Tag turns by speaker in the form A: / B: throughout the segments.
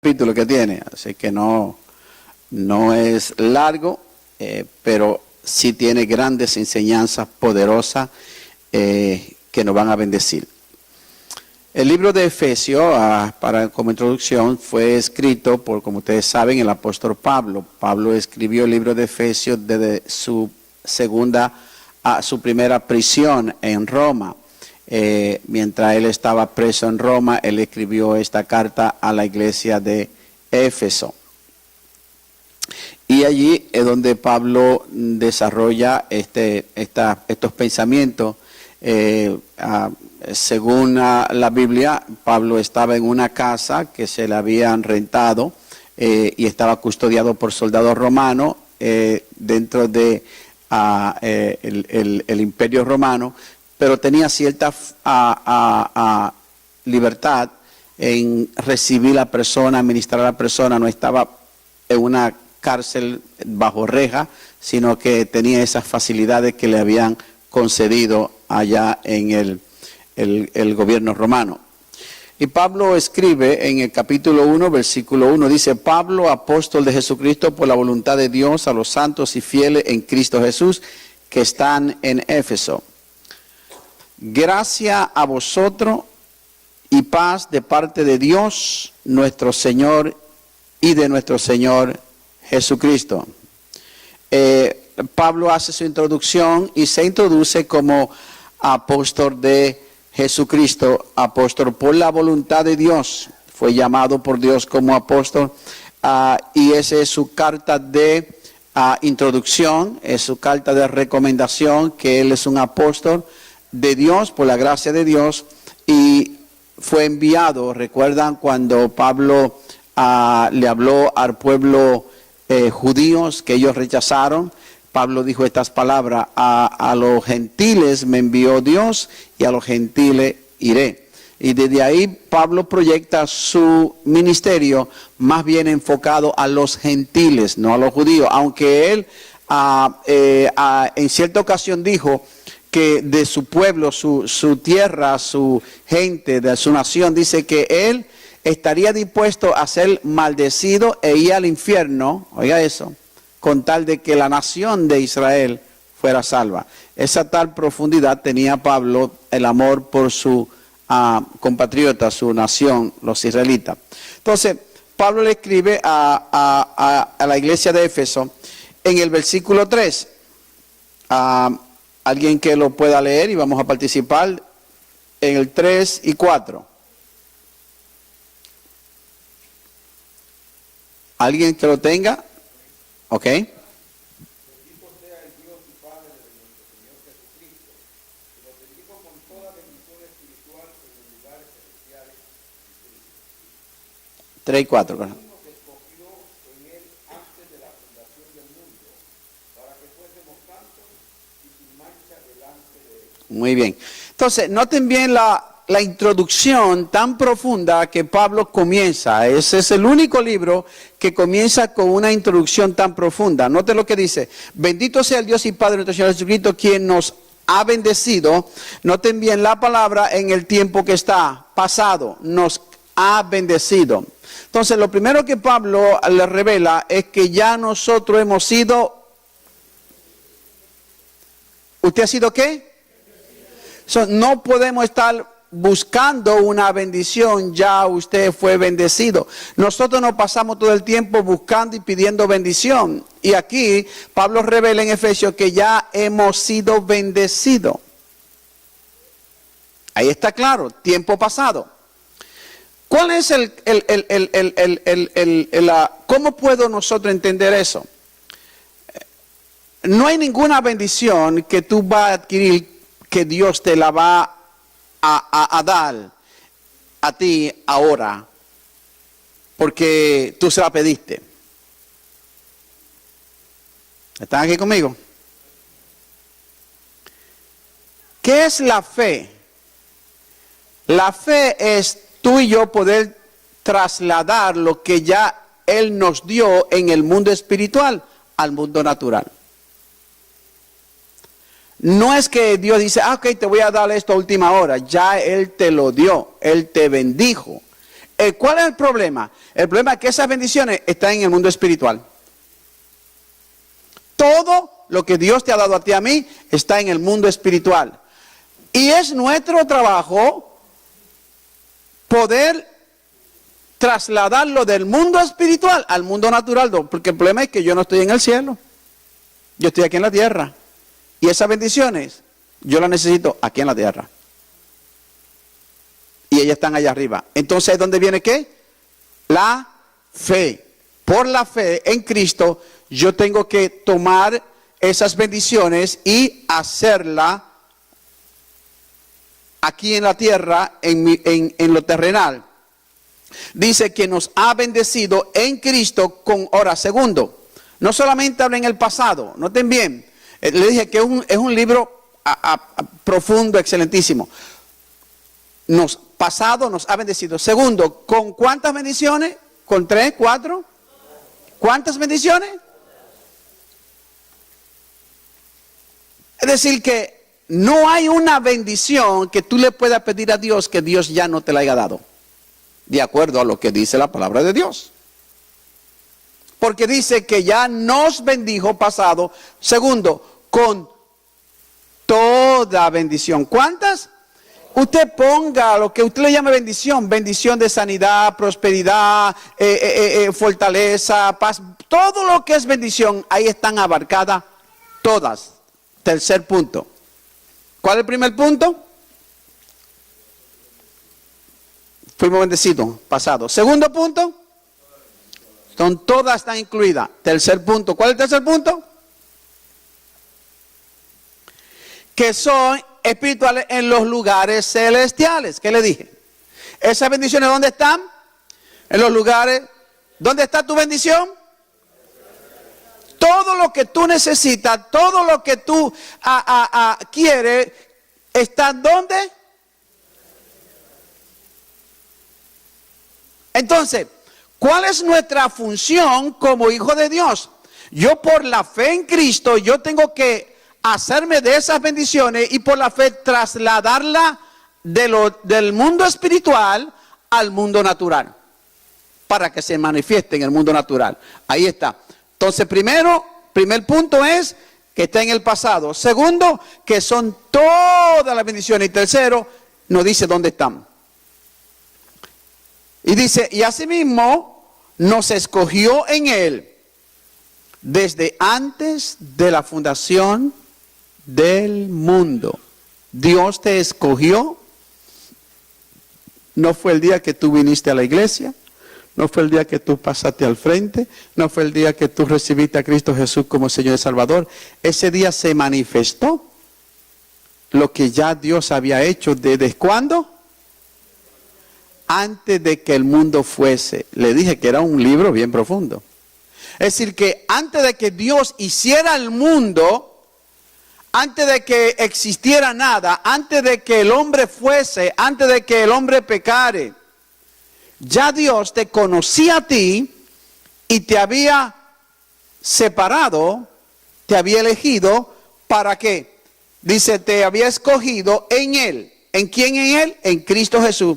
A: capítulos que tiene, así que no es largo, pero sí tiene grandes enseñanzas poderosas que nos van a bendecir. El libro de Efesios, como introducción, fue escrito por, como ustedes saben, el apóstol Pablo. Pablo escribió el libro de Efesios desde su primera prisión en Roma. Mientras él estaba preso en Roma, él escribió esta carta a la iglesia de Éfeso. Y allí es donde Pablo desarrolla estos pensamientos. Según la Biblia, Pablo estaba en una casa que se le habían rentado y estaba custodiado por soldados romanos dentro de el Imperio Romano, pero tenía cierta libertad en recibir a la persona, administrar a la persona. No estaba en una cárcel bajo reja, sino que tenía esas facilidades que le habían concedido allá en el gobierno romano. Y Pablo escribe en el capítulo 1, versículo 1, dice: Pablo, apóstol de Jesucristo por la voluntad de Dios, a los santos y fieles en Cristo Jesús que están en Éfeso. Gracia a vosotros y paz de parte de Dios nuestro Señor y de nuestro Señor Jesucristo. Pablo hace su introducción y se introduce como apóstol de Jesucristo, apóstol por la voluntad de Dios. Fue llamado por Dios como apóstol y esa es su carta de introducción, es su carta de recomendación, que él es un apóstol de Dios por la gracia de Dios y fue enviado. ¿Recuerdan cuando Pablo le habló al pueblo judíos que ellos rechazaron? Pablo dijo estas palabras: a los gentiles me envió Dios y a los gentiles iré. Y desde ahí Pablo proyecta su ministerio más bien enfocado a los gentiles, no a los judíos, aunque él en cierta ocasión dijo que de su pueblo, su tierra, su gente, de su nación, dice que él estaría dispuesto a ser maldecido e ir al infierno, oiga eso, con tal de que la nación de Israel fuera salva. Esa tal profundidad tenía Pablo, el amor por su compatriota, su nación, los israelitas. Entonces, Pablo le escribe a la iglesia de Éfeso en el versículo 3. Alguien que lo pueda leer y vamos a participar en el 3 y 4. ¿Alguien que lo tenga? Ok.
B: Bendito sea el Dios y Padre de nuestro Señor Jesucristo, que nos bendijo con toda bendición espiritual en los lugares celestiales en Cristo.
A: 3 y 4.
B: Nos escogió en él antes de la fundación del mundo, para que fuésemos santos y sin mancha delante de él.
A: Muy bien. Entonces, noten bien la introducción tan profunda que Pablo comienza. Ese es el único libro que comienza con una introducción tan profunda. Noten lo que dice: bendito sea el Dios y Padre de nuestro Señor Jesucristo, quien nos ha bendecido. Noten bien la palabra en el tiempo que está pasado. Nos ha bendecido. Entonces, lo primero que Pablo le revela es que ya nosotros hemos sido... ¿Usted ha sido qué? No podemos estar buscando una bendición, ya usted fue bendecido. Nosotros nos pasamos todo el tiempo buscando y pidiendo bendición. Y aquí Pablo revela en Efesios que ya hemos sido bendecidos. Ahí está claro, tiempo pasado. ¿Cuál es cómo puedo nosotros entender eso? No hay ninguna bendición que tú vas a adquirir que Dios te la va a dar a ti ahora, porque tú se la pediste. ¿Están aquí conmigo? ¿Qué es la fe? La fe es tú y yo poder trasladar lo que ya Él nos dio en el mundo espiritual al mundo natural. No es que Dios dice, ok, te voy a dar esto a última hora. Ya Él te lo dio, Él te bendijo. ¿Cuál es el problema? El problema es que esas bendiciones están en el mundo espiritual. Todo lo que Dios te ha dado a ti y a mí está en el mundo espiritual. Y es nuestro trabajo poder trasladarlo del mundo espiritual al mundo natural. Porque el problema es que yo no estoy en el cielo. Yo estoy aquí en la tierra. Y esas bendiciones yo las necesito aquí en la tierra. Y ellas están allá arriba. Entonces, ¿dónde viene qué? La fe. Por la fe en Cristo, yo tengo que tomar esas bendiciones y hacerla aquí en la tierra, en lo terrenal. Dice que nos ha bendecido en Cristo con, ahora, segundo, no solamente habla en el pasado, noten bien, le dije que es un libro profundo, excelentísimo. Pasado nos ha bendecido. Segundo, ¿con cuántas bendiciones? ¿Con 3, 4? ¿Cuántas bendiciones? Es decir que no hay una bendición que tú le puedas pedir a Dios que Dios ya no te la haya dado. De acuerdo a lo que dice la palabra de Dios. Porque dice que ya nos bendijo pasado. Segundo, con toda bendición. ¿Cuántas? Usted ponga lo que usted le llame bendición. Bendición de sanidad, prosperidad, fortaleza, paz. Todo lo que es bendición, ahí están abarcadas todas. Tercer punto. ¿Cuál es el primer punto? Fuimos bendecidos, pasado. Segundo punto. Todas están incluidas. Tercer punto. ¿Cuál es el tercer punto? Que son espirituales en los lugares celestiales. ¿Qué le dije? ¿Esas bendiciones dónde están? En los lugares. ¿Dónde está tu bendición? Todo lo que tú necesitas, todo lo que tú quieres, ¿está dónde? Entonces, ¿cuál es nuestra función como hijo de Dios? Yo por la fe en Cristo, yo tengo que hacerme de esas bendiciones y por la fe trasladarla del mundo espiritual al mundo natural, para que se manifieste en el mundo natural. Ahí está. Entonces, primer punto es que está en el pasado. Segundo, que son todas las bendiciones. Y tercero, nos dice dónde están. Y dice, y asimismo nos escogió en Él desde antes de la fundación del mundo. Dios te escogió. No fue el día que tú viniste a la iglesia. No fue el día que tú pasaste al frente. No fue el día que tú recibiste a Cristo Jesús como Señor y Salvador. Ese día se manifestó lo que ya Dios había hecho. ¿Desde cuándo? Antes de que el mundo fuese. Le dije que era un libro bien profundo. Es decir, que antes de que Dios hiciera el mundo, antes de que existiera nada, antes de que el hombre fuese, antes de que el hombre pecare, ya Dios te conocía a ti y te había separado, te había elegido, ¿para qué? Dice, te había escogido en Él. ¿En quién en Él? En Cristo Jesús.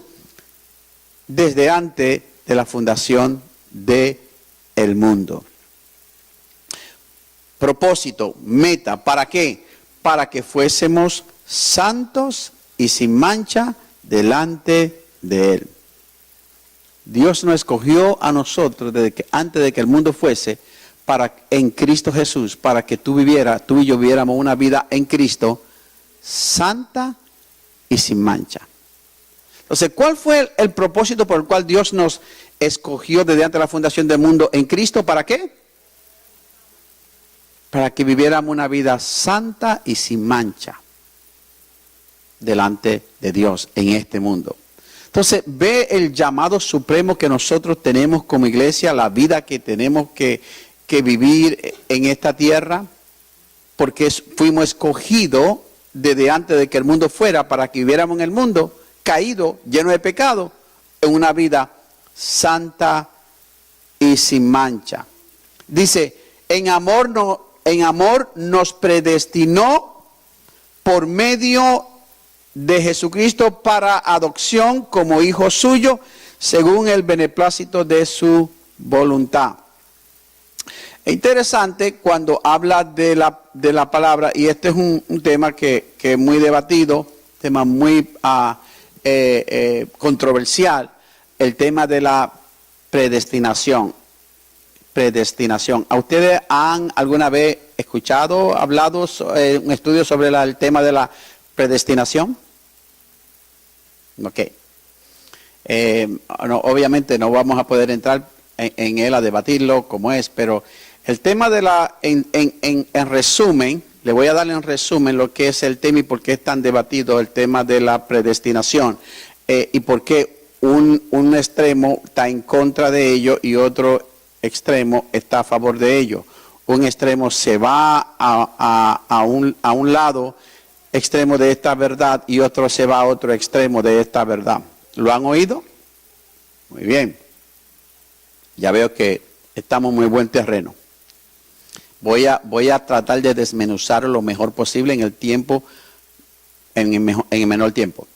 A: Desde antes de la fundación del mundo. Propósito, meta, ¿para qué? Para que fuésemos santos y sin mancha delante de Él. Dios nos escogió a nosotros antes de que el mundo fuese, en Cristo Jesús, para que tú y yo viviéramos una vida en Cristo santa y sin mancha. Entonces, ¿cuál fue el propósito por el cual Dios nos escogió desde antes de la fundación del mundo en Cristo? ¿Para qué? Para que viviéramos una vida santa y sin mancha delante de Dios en este mundo. Entonces, ve el llamado supremo que nosotros tenemos como iglesia, la vida que tenemos que vivir en esta tierra, porque fuimos escogidos desde antes de que el mundo fuera, para que viviéramos en el mundo caído, lleno de pecado, en una vida santa y sin mancha. Dice, en amor nos predestinó por medio de Jesucristo para adopción como hijos suyos, según el beneplácito de su voluntad. Es interesante cuando habla de la palabra, y este es un tema que es muy debatido, tema muy controversial, el tema de la predestinación. ¿A ustedes han alguna vez escuchado, hablado, un estudio sobre el tema de la predestinación? Ok. Obviamente no vamos a poder entrar en él a debatirlo como es, pero el tema de en resumen, le voy a dar en resumen lo que es el tema y por qué es tan debatido el tema de la predestinación y por qué un extremo está en contra de ello y otro extremo está a favor de ello. Un extremo se va a un lado extremo de esta verdad y otro se va a otro extremo de esta verdad. ¿Lo han oído? Muy bien. Ya veo que estamos en muy buen terreno. Voy a tratar de desmenuzar lo mejor posible en el tiempo, en el menor tiempo.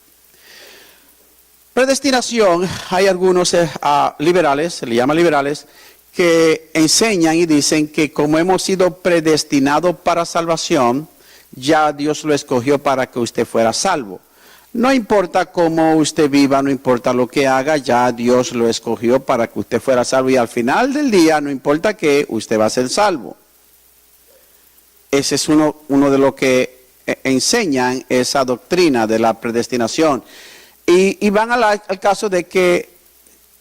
A: Predestinación, hay algunos liberales, se le llama liberales, que enseñan y dicen que como hemos sido predestinados para salvación, ya Dios lo escogió para que usted fuera salvo. No importa cómo usted viva, no importa lo que haga, ya Dios lo escogió para que usted fuera salvo y al final del día, no importa qué, usted va a ser salvo. Ese es uno de los que enseñan esa doctrina de la predestinación. Y van al caso de que,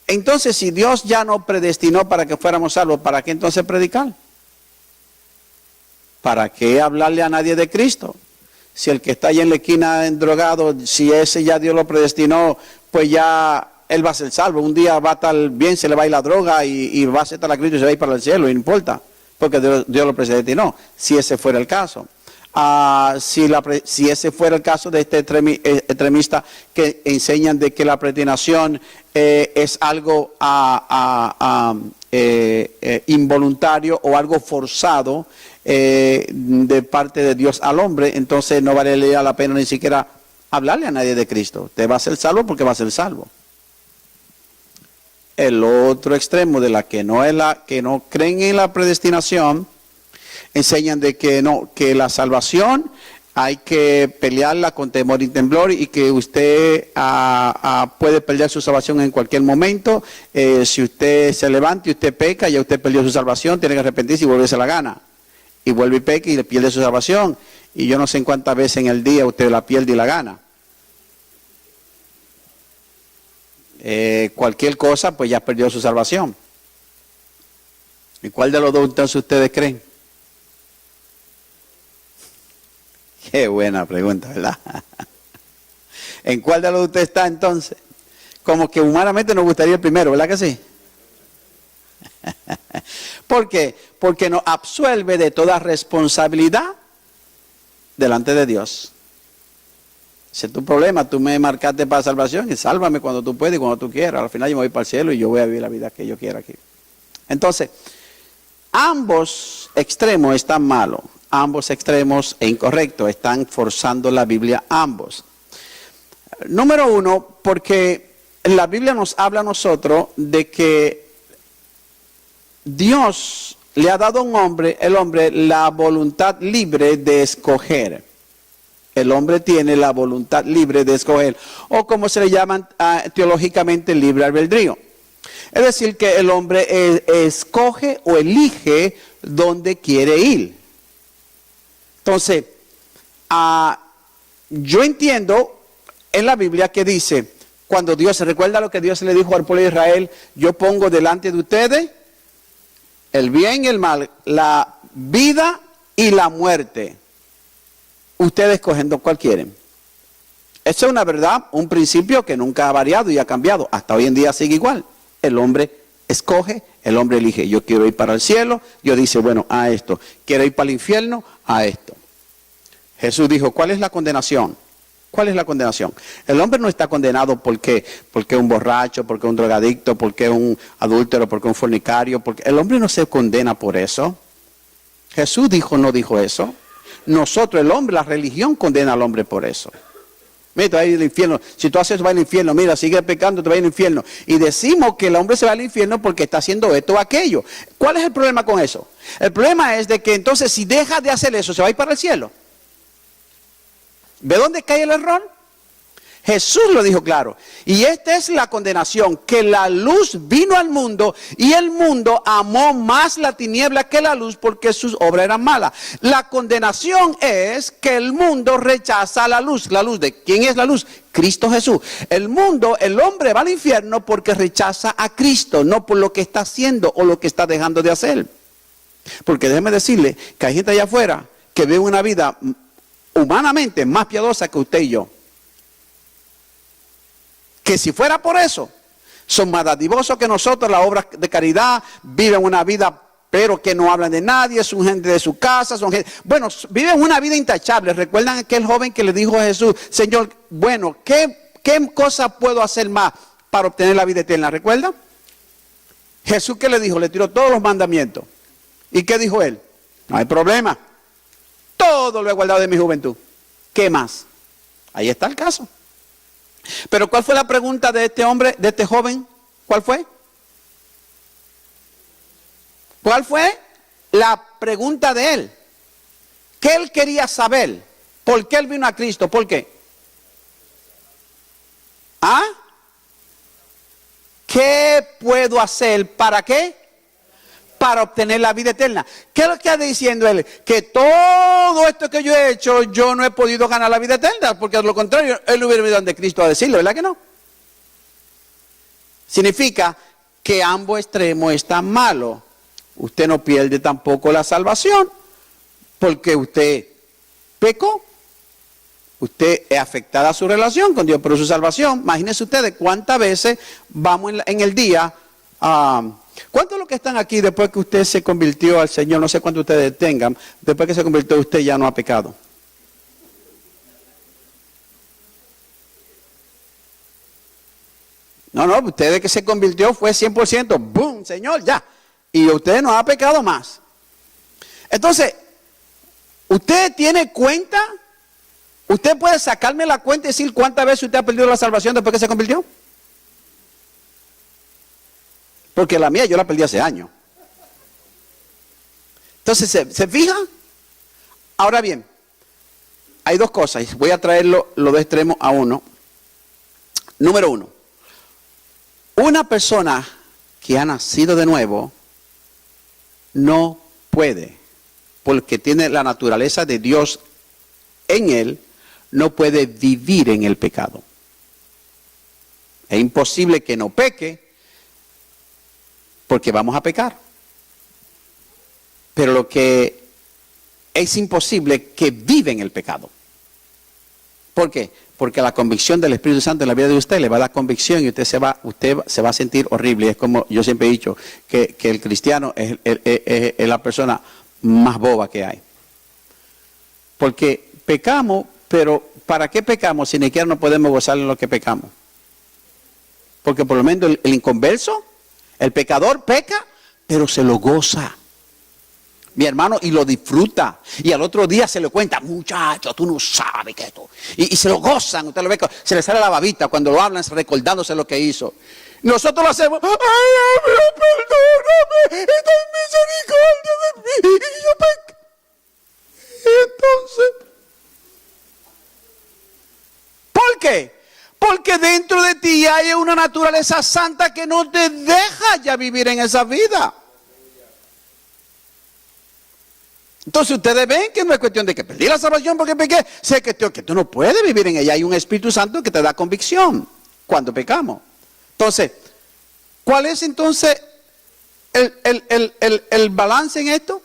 A: entonces si Dios ya nos predestinó para que fuéramos salvos, ¿para qué entonces predicar? ¿Para qué hablarle a nadie de Cristo? Si el que está ahí en la esquina drogado, si ese ya Dios lo predestinó, pues ya él va a ser salvo. Un día va a estar bien, se le va a ir la droga y va a aceptar a Cristo y se va a ir para el cielo, y no importa, porque Dios lo predestinó, si ese fuera el caso. Si ese fuera el caso de este extremista que enseñan de que la predestinación es algo involuntario o algo forzado de parte de Dios al hombre, entonces no vale la pena ni siquiera hablarle a nadie de Cristo. Usted va a ser salvo porque va a ser salvo. El otro extremo de la que no creen en la predestinación, enseñan de que no, que la salvación hay que pelearla con temor y temblor y que usted puede perder su salvación en cualquier momento. Si usted se levanta y usted peca, ya usted perdió su salvación, tiene que arrepentirse y volverse a la gana. Y vuelve y peca y le pierde su salvación. Y yo no sé en cuántas veces en el día usted la pierde y la gana. Cualquier cosa, pues ya perdió su salvación. ¿Y cuál de los dos entonces ustedes creen? Qué buena pregunta, ¿verdad? ¿En cuál de los de ustedes está entonces? Como que humanamente nos gustaría el primero, ¿verdad que sí? ¿Por qué? Porque nos absuelve de toda responsabilidad delante de Dios. Ese es tu problema, tú me marcaste para salvación y sálvame cuando tú puedas y cuando tú quieras. Al final yo me voy para el cielo y yo voy a vivir la vida que yo quiera aquí. Entonces, ambos extremos están malos. Ambos extremos e incorrectos, están forzando la Biblia ambos. Número uno, porque la Biblia nos habla a nosotros de que Dios le ha dado a el hombre la voluntad libre de escoger. El hombre tiene la voluntad libre de escoger, o como se le llama teológicamente, libre albedrío. Es decir, que el hombre escoge o elige dónde quiere ir. Entonces, yo entiendo en la Biblia que dice, cuando Dios, ¿se recuerda lo que Dios le dijo al pueblo de Israel? Yo pongo delante de ustedes el bien y el mal, la vida y la muerte. Ustedes escogen cuál quieren. Eso es una verdad, un principio que nunca ha variado y ha cambiado. Hasta hoy en día sigue igual. El hombre escoge, el hombre elige. Yo quiero ir para el cielo, Dios dice, bueno, a esto. Quiero ir para el infierno, a esto. Jesús dijo, ¿cuál es la condenación? ¿Cuál es la condenación? El hombre no está condenado porque es un borracho, porque es un drogadicto, porque es un adúltero, porque es un fornicario. Porque el hombre no se condena por eso. Jesús no dijo eso. Nosotros, el hombre, la religión condena al hombre por eso. Mira, te va a ir al infierno. Si tú haces eso, va al infierno. Mira, sigue pecando, te va a ir al infierno. Y decimos que el hombre se va al infierno porque está haciendo esto o aquello. ¿Cuál es el problema con eso? El problema es de que entonces si deja de hacer eso, ¿se va a ir para el cielo? ¿Ve dónde cae el error? Jesús lo dijo claro. Y esta es la condenación, que la luz vino al mundo y el mundo amó más la tiniebla que la luz porque sus obras eran malas. La condenación es que el mundo rechaza la luz. ¿La luz de quién es la luz? Cristo Jesús. El mundo, el hombre va al infierno porque rechaza a Cristo, no por lo que está haciendo o lo que está dejando de hacer. Porque déjeme decirle que hay gente allá afuera que vive una vida humanamente más piadosa que usted y yo. Que si fuera por eso, son más dadivosos que nosotros, las obras de caridad, viven una vida, pero que no hablan de nadie, son gente de su casa, son gente, bueno, viven una vida intachable. ¿Recuerdan aquel joven que le dijo a Jesús, Señor, bueno, ¿qué cosa puedo hacer más para obtener la vida eterna? ¿Recuerdan? Jesús, ¿qué le dijo? Le tiró todos los mandamientos. ¿Y qué dijo él? No hay problema. Todo lo he guardado de mi juventud. ¿Qué más? Ahí está el caso. Pero ¿cuál fue la pregunta de este hombre, de este joven? ¿Cuál fue? ¿Cuál fue la pregunta de él? ¿Qué él quería saber? ¿Por qué él vino a Cristo? ¿Por qué? ¿Ah? ¿Qué puedo hacer? ¿Para qué? Para obtener la vida eterna. ¿Qué es lo que está diciendo él? Que todo esto que yo he hecho, yo no he podido ganar la vida eterna, porque a lo contrario, él no hubiera venido donde Cristo a decirlo, ¿verdad que no? Significa que ambos extremos están malos. Usted no pierde tampoco la salvación, porque usted pecó. Usted es afectada a su relación con Dios, pero su salvación, imagínense ustedes cuántas veces vamos en el día ¿cuántos de los que están aquí después que usted se convirtió al Señor, no sé cuántos ustedes tengan, después que se convirtió usted ya no ha pecado? No, usted de que se convirtió fue 100%, ¡boom! Señor, ya. Y usted no ha pecado más. Entonces, ¿usted tiene cuenta? ¿Usted puede sacarme la cuenta y decir cuántas veces usted ha perdido la salvación después que se convirtió? Porque la mía yo la perdí hace años. Entonces, ¿se fija? Ahora bien, hay dos cosas. Voy a traerlo los dos extremos a uno. Número uno. Una persona que ha nacido de nuevo no puede, porque tiene la naturaleza de Dios en él, no puede vivir en el pecado. Es imposible que no peque, porque vamos a pecar. Pero lo que es imposible que vive en el pecado. ¿Por qué? Porque la convicción del Espíritu Santo en la vida de usted le va a dar convicción y usted se va a sentir horrible. Es como yo siempre he dicho, que el cristiano es la persona más boba que hay. Porque pecamos, pero ¿para qué pecamos si ni siquiera no podemos gozar en lo que pecamos? Porque por lo menos el inconverso, el pecador peca, pero se lo goza. Mi hermano, y lo disfruta. Y al otro día se le cuenta, muchacho, tú no sabes que esto. Y se lo gozan, usted lo ve, se le sale la babita cuando lo hablan recordándose lo que hizo. Nosotros lo hacemos, ay, perdóname, y ten misericordia de mí, y yo peco. Y entonces, ¿por qué? Porque dentro de ti hay una naturaleza santa que no te deja ya vivir en esa vida. Entonces ustedes ven que no es cuestión de que perdí la salvación porque pequé. Sé que tú no puedes vivir en ella. Hay un Espíritu Santo que te da convicción cuando pecamos. Entonces, ¿cuál es entonces el balance en esto?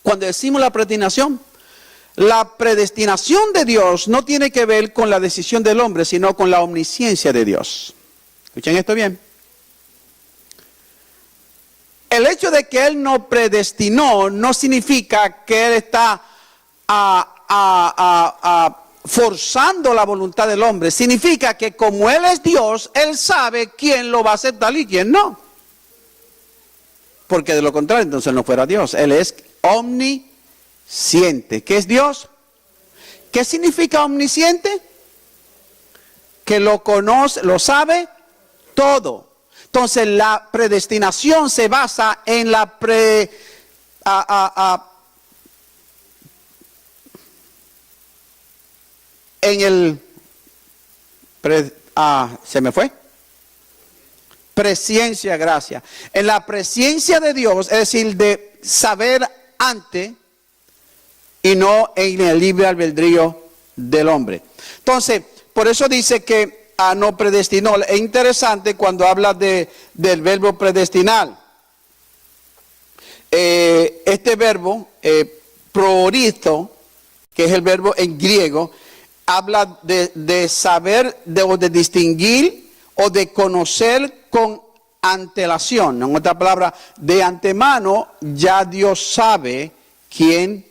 A: Cuando decimos la predestinación. La predestinación de Dios no tiene que ver con la decisión del hombre, sino con la omnisciencia de Dios. ¿Escuchen esto bien? El hecho de que Él no predestinó no significa que Él está forzando la voluntad del hombre. Significa que como Él es Dios, Él sabe quién lo va a aceptar y quién no. Porque de lo contrario, entonces Él no fuera Dios. Él es omnisciente. ¿Qué es Dios? ¿Qué significa omnisciente? que lo conoce, lo sabe todo. Entonces la predestinación se basa en la se me fue. Presciencia, gracias. En la presencia de Dios, es decir, de saber antes y no en el libre albedrío del hombre. Entonces, por eso dice que no predestinó. Es interesante cuando habla del verbo predestinar. Este verbo, proorizo, que es el verbo en griego, habla de saber, o de distinguir o de conocer con antelación. En otra palabra, de antemano ya Dios sabe quién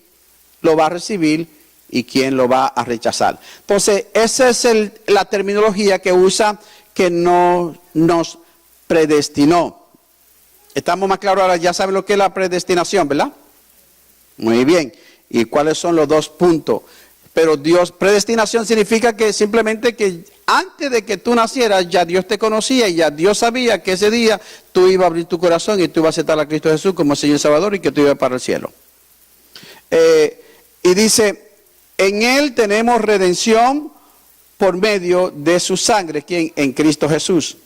A: lo va a recibir y quién lo va a rechazar. Entonces, esa es la terminología que usa, que no nos predestinó. Estamos más claros ahora, ya saben lo que es la predestinación, ¿verdad? Muy bien. ¿Y cuáles son los dos puntos? Pero Dios, predestinación significa que simplemente que antes de que tú nacieras, ya Dios te conocía y ya Dios sabía que ese día tú ibas a abrir tu corazón y tú ibas a aceptar a Cristo Jesús como Señor y Salvador y que tú ibas para el cielo. Y dice, en Él tenemos redención por medio de su sangre, ¿quién? En Cristo Jesús.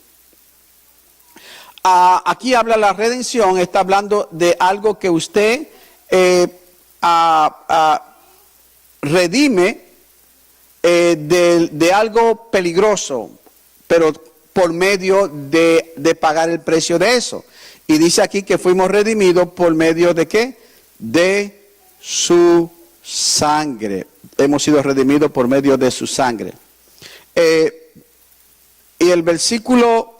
A: Aquí habla la redención, está hablando de algo que usted redime de algo peligroso, pero por medio de pagar el precio de eso. Y dice aquí que fuimos redimidos por medio de ¿qué? De su sangre. Hemos sido redimidos por medio de su sangre. Y el versículo,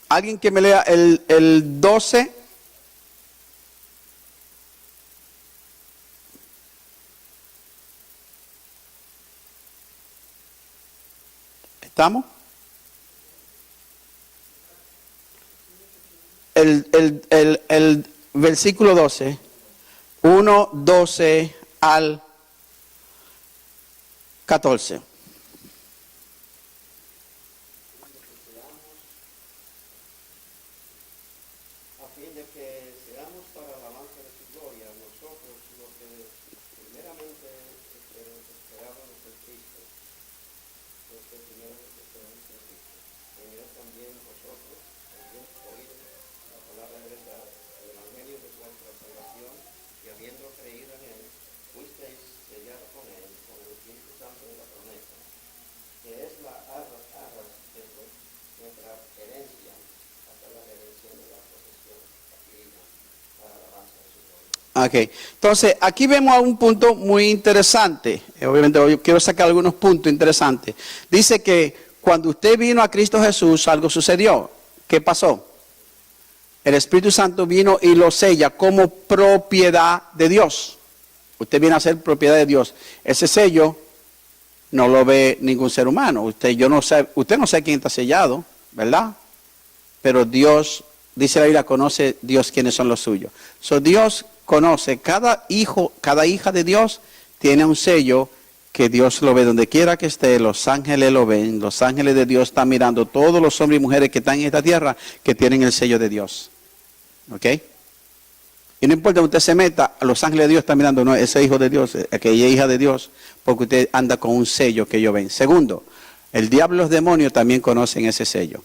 A: alguien que me lea el 12. ¿Estamos? El versículo 12, 1, 12 al 14.
B: A fin de que seamos para alabanza de su gloria, nosotros los que primeramente esperábamos en Cristo, los que primeramente esperábamos en Cristo, venid también vosotros, también oíd la palabra de verdad, el evangelio de vuestra salvación, y habiendo creído en él, fuisteis sellados con él, con el Espíritu Santo de la promesa, que es la arras de nuestra herencia, hasta la redención de la posesión adquirida para la alabanza de su gloria.
A: Ok, entonces aquí vemos un punto muy interesante. Obviamente yo quiero sacar algunos puntos interesantes. Dice que cuando usted vino a Cristo Jesús, algo sucedió. ¿Qué pasó? El Espíritu Santo vino y lo sella como propiedad de Dios. Usted viene a ser propiedad de Dios. Ese sello no lo ve ningún ser humano. Usted no sabe quién está sellado, ¿verdad? Pero Dios, dice la Biblia, conoce Dios quiénes son los suyos. Dios conoce, cada hijo, cada hija de Dios tiene un sello que Dios lo ve donde quiera que esté. Los ángeles lo ven, los ángeles de Dios están mirando, todos los hombres y mujeres que están en esta tierra que tienen el sello de Dios. ¿Ok? Y no importa que usted se meta, los ángeles de Dios están mirando, no, ese hijo de Dios, aquella hija de Dios, porque usted anda con un sello que ellos ven. Segundo, el diablo y los demonios también conocen ese sello.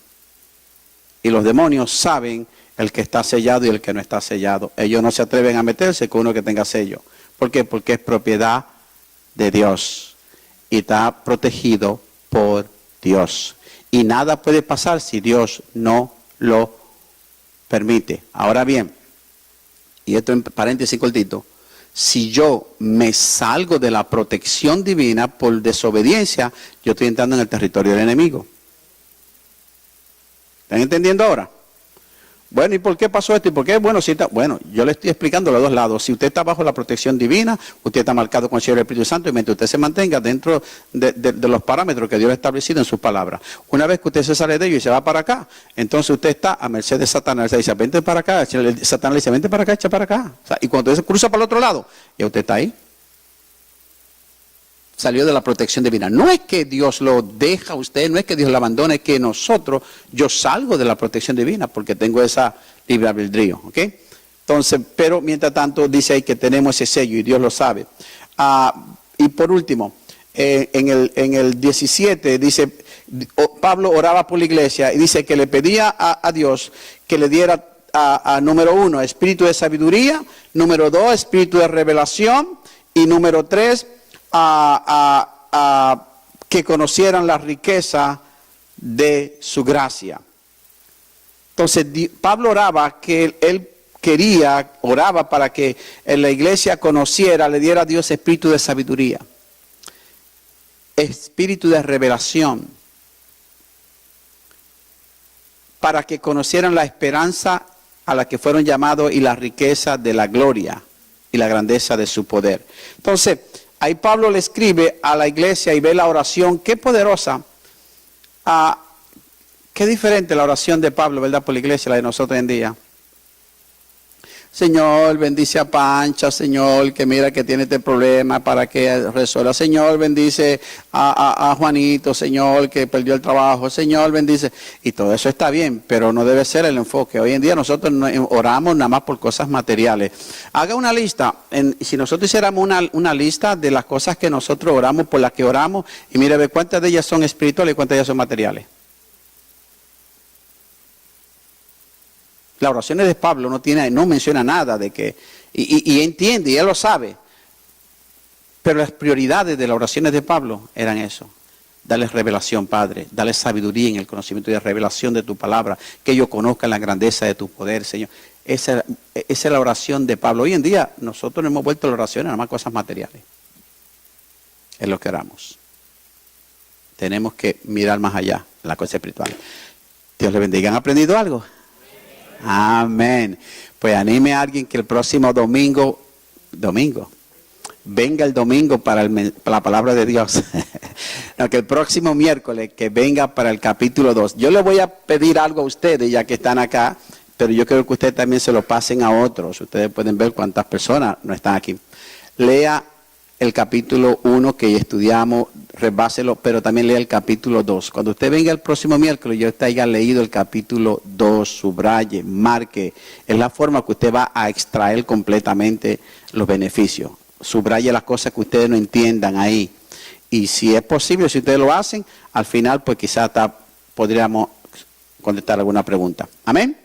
A: Y los demonios saben el que está sellado y el que no está sellado. Ellos no se atreven a meterse con uno que tenga sello. ¿Por qué? Porque es propiedad de Dios y está protegido por Dios. Y nada puede pasar si Dios no lo permite. Ahora bien, y esto en paréntesis cortito, si yo me salgo de la protección divina por desobediencia, yo estoy entrando en el territorio del enemigo. ¿Están entendiendo ahora? Bueno, ¿y por qué pasó esto? ¿Y por qué? Bueno, yo le estoy explicando los dos lados. Si usted está bajo la protección divina, usted está marcado con el Señor y el Espíritu Santo, y mientras usted se mantenga dentro de los parámetros que Dios ha establecido en sus palabras. Una vez que usted se sale de ellos y se va para acá, entonces usted está a merced de Satanás. Le dice, vente para acá. Satanás le dice, vente para acá, echa para acá. O sea, y cuando usted se cruza para el otro lado, ya usted está ahí. salió de la protección divina. No es que Dios lo deja a usted, no es que Dios lo abandone, es que yo salgo de la protección divina porque tengo esa libre albedrío, ¿ok? Entonces, pero mientras tanto dice ahí que tenemos ese sello y Dios lo sabe. Y por último, en el 17 dice, Pablo oraba por la iglesia y dice que le pedía a Dios que le diera número 1, espíritu de sabiduría, número 2, espíritu de revelación y número 3, que conocieran la riqueza de su gracia. Entonces Pablo oraba que él oraba para que en la iglesia conociera, le diera a Dios espíritu de sabiduría, espíritu de revelación, para que conocieran la esperanza a la que fueron llamados y la riqueza de la gloria y la grandeza de su poder. Entonces, ahí Pablo le escribe a la iglesia y ve la oración, qué poderosa, qué diferente la oración de Pablo, ¿verdad? Por la iglesia, la de nosotros hoy en día. Señor, bendice a Pancha, Señor, que mira que tiene este problema para que resuelva. Señor, bendice a Juanito, Señor, que perdió el trabajo. Señor, bendice. Y todo eso está bien, pero no debe ser el enfoque. Hoy en día nosotros oramos nada más por cosas materiales. Haga una lista. Si nosotros hiciéramos una lista de las cosas que nosotros oramos, por las que oramos, y mire, ve cuántas de ellas son espirituales y cuántas de ellas son materiales. Las oraciones de Pablo no menciona nada de que, y entiende, y él lo sabe. Pero las prioridades de las oraciones de Pablo eran eso. Dale revelación, Padre. Dale sabiduría en el conocimiento y revelación de tu palabra. Que ellos conozcan la grandeza de tu poder, Señor. Esa es la oración de Pablo. Hoy en día nosotros no hemos vuelto a la oración nada más cosas materiales. Es lo que oramos. Tenemos que mirar más allá en la cosa espiritual. Dios le bendiga. ¿Han aprendido algo? Amén. Pues anime a alguien que el próximo domingo, venga el domingo para la palabra de Dios. No, que el próximo miércoles que venga para el capítulo 2. Yo le voy a pedir algo a ustedes ya que están acá, pero yo quiero que ustedes también se lo pasen a otros. Ustedes pueden ver cuántas personas no están aquí. Lea el capítulo 1 que estudiamos, rebáselo, pero también lea el capítulo 2. Cuando usted venga el próximo miércoles, ya usted haya leído el capítulo 2, subraye, marque. Es la forma que usted va a extraer completamente los beneficios. Subraye las cosas que ustedes no entiendan ahí. Y si es posible, si ustedes lo hacen, al final, pues quizás podríamos contestar alguna pregunta. Amén.